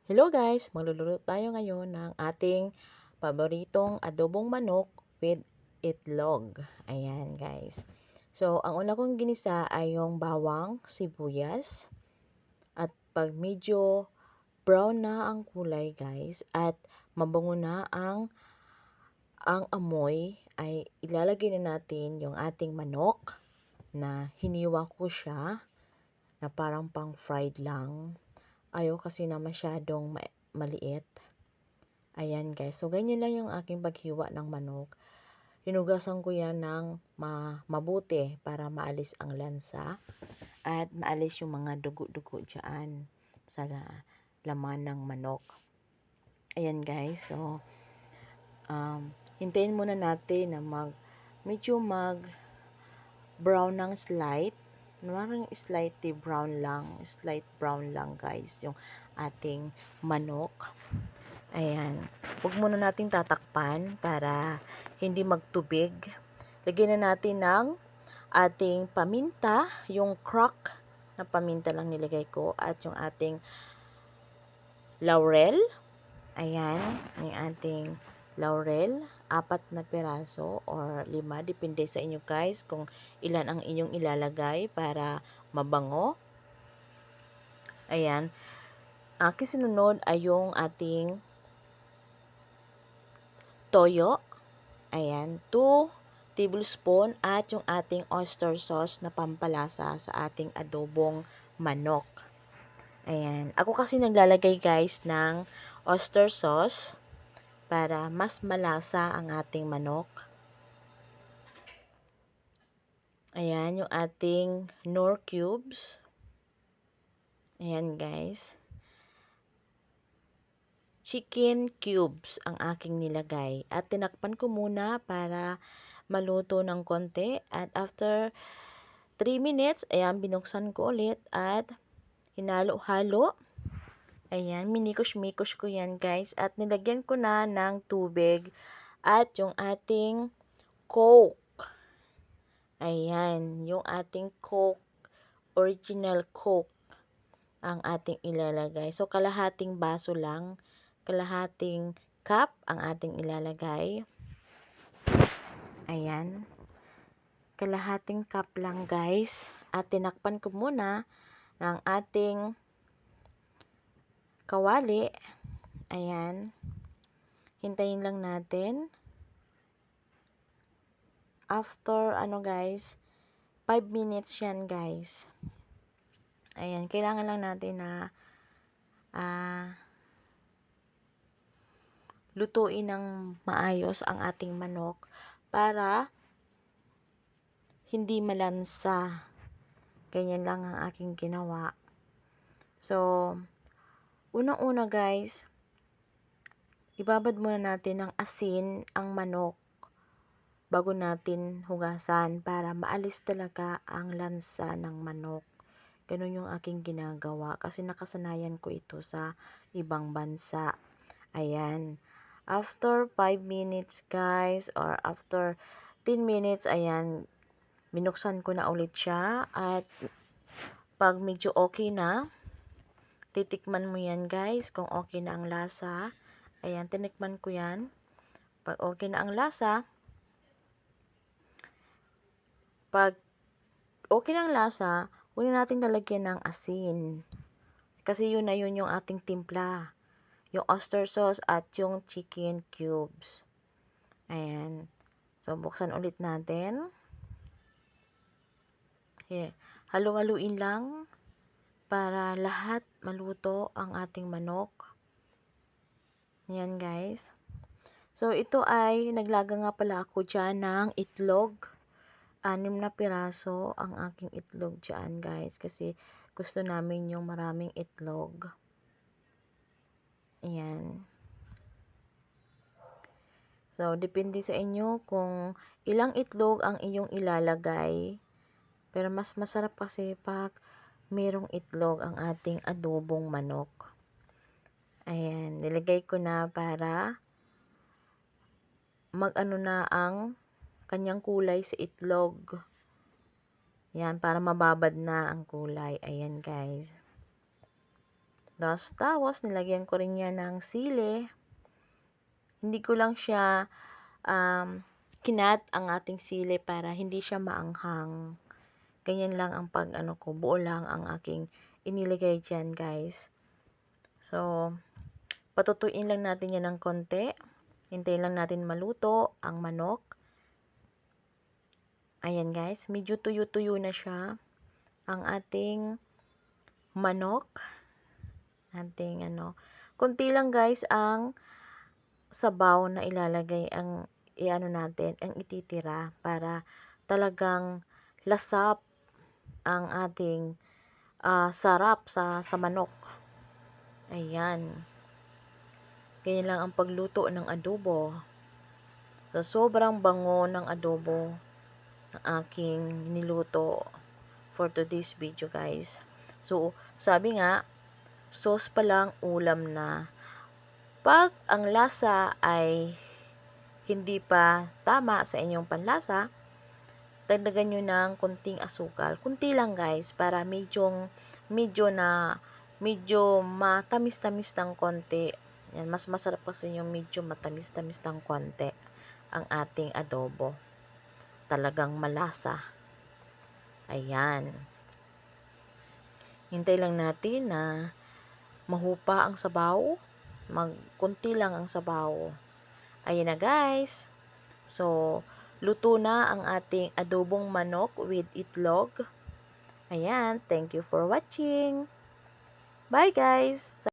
Hello guys! Magluluto tayo ngayon ng ating paboritong adobong manok with itlog. Ayan guys. So, ang una kong ginisa ay yung bawang, sibuyas. At pag medyo brown na ang kulay guys at mabango na ang amoy, ay ilalagay na natin yung ating manok na hiniwa ko siya na parang pang fried lang. Ayaw kasi na masyadong maliit. Ayan guys. So, ganyan lang yung aking paghiwa ng manok. Hinugasan ko yan ng mabuti para maalis ang lansa at maalis yung mga dugo-dugo dyan sa laman ng manok. Ayan guys. So, hintayin muna natin na medyo brown ng slight. Parang slightly brown lang. Slight brown lang guys yung ating manok. Ayan. Huwag muna natin tatakpan para hindi magtubig. Lagyan na natin ng ating paminta. Yung crack na paminta lang nilagay ko. At yung ating laurel. Ayan. Yung ating laurel. 4 na piraso or 5. Depende sa inyo guys kung ilan ang inyong ilalagay para mabango. Ayan. Aking sinunod ay yung ating toyo. Ayan. 2 tablespoon at yung ating oyster sauce na pampalasa sa ating adobong manok. Ayan. Ako kasi naglalagay guys ng oyster sauce para mas malasa ang ating manok. Ayan, yung ating Knorr cubes. Ayan guys. Chicken cubes ang aking nilagay. At tinakpan ko muna para maluto ng konti. At after 3 minutes, ayan, binuksan ko ulit at hinalo-halo. Ayan, minikos-mikos ko yan guys. At nilagyan ko na ng tubig at yung ating Coke. Ayan, yung ating Coke, original Coke ang ating ilalagay. So, kalahating baso lang, kalahating cup ang ating ilalagay. Ayan, kalahating cup lang guys. At tinakpan ko muna ng ating kawali. Ayan. Hintayin lang natin. After, guys, 5 minutes yan, guys. Ayan. Kailangan lang natin na lutuin ng maayos ang ating manok para hindi malansa. Ganyan lang ang aking ginawa. So, unang-una, guys, ibabad muna natin ng asin ang manok bago natin hugasan para maalis talaga ang lansa ng manok. Ganun yung aking ginagawa kasi nakasanayan ko ito sa ibang bansa. Ayan. After 5 minutes guys or after 10 minutes, ayan, binuksan ko na ulit siya at pag medyo okay na, titikman mo yan guys kung okay na ang lasa. Ayan, tinikman ko yan. Pag okay na ang lasa, huwag na nating lalagyan ng asin. Kasi yun na yun yung ating timpla. Yung oyster sauce at yung chicken cubes. Ayan. So, buksan ulit natin. Okay. Halu-haluin lang para lahat maluto ang ating manok. Ayan guys. So, ito ay naglaga nga pala ako dyan ng itlog. 6 na piraso ang aking itlog dyan guys. Kasi gusto namin yung maraming itlog. Ayan. So, depende sa inyo kung ilang itlog ang iyong ilalagay. Pero mas masarap kasi pag merong itlog ang ating adobong manok. Ayan, nilagay ko na para mag-ano na ang kanyang kulay sa itlog. Ayan, para mababad na ang kulay. Ayan guys. Tapos, nilagyan ko rin yan ng sili. Hindi ko lang siya kinat ang ating sili para hindi siya maanghang. Ganyan lang ang ko, buo lang ang aking inilagay dyan, guys. So, patutuin lang natin yan ng konti. Hintayin lang natin maluto ang manok. Ayan, guys. Medyo tuyo-tuyo na siya ang ating manok. Konti lang, guys, ang sabaw na ilalagay ang natin, ang ititira para talagang lasap ang ating sarap sa manok. Ayan. Ganyan lang ang pagluto ng adobo. So, sobrang bango ng adobo ng aking niluto for today's video, guys. So, sabi nga, sauce pa lang, ulam na. Pag ang lasa ay hindi pa tama sa inyong panlasa, dagdagan nyo ng kunting asukal. Kunti lang, guys, para medyo matamis-tamis ng konti. Yan, mas masarap kasi yung medyo matamis-tamis ng konti ang ating adobo. Talagang malasa. Ayan. Hintay lang natin na mahupa ang sabaw. Kunti lang ang sabaw. Ayan na, guys. So, luto na ang ating adobong manok with itlog. Ayan. Thank you for watching. Bye, guys.